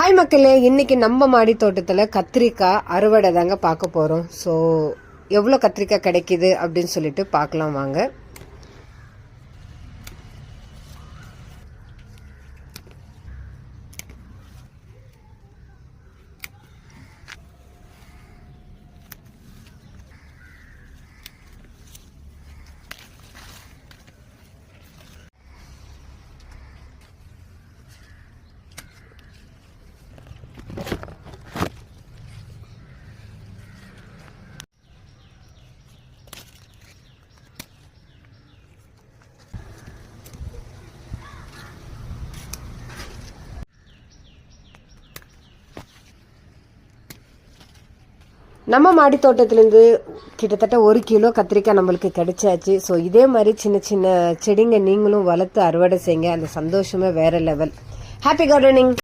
Hi மக்களே, இன்னைக்கு நம்ம மாடி தோட்டத்தில் கத்திரிக்காய் அறுவடை தாங்க பார்க்க போகிறோம். ஸோ எவ்வளோ கத்திரிக்காய் கிடைக்கிது அப்படின்னு சொல்லிட்டு பார்க்கலாம் வாங்க. நம்ம மாடி தோட்டத்திலேருந்து கிட்டத்தட்ட 1 கிலோ கத்திரிக்காய் நம்மளுக்கு கிடைச்சாச்சு. ஸோ இதே மாதிரி சின்ன சின்ன செடிங்க நீங்களும் வளர்த்து அறுவடை செய்யுங்க. அந்த சந்தோஷமே வேற லெவல். Happy gardening.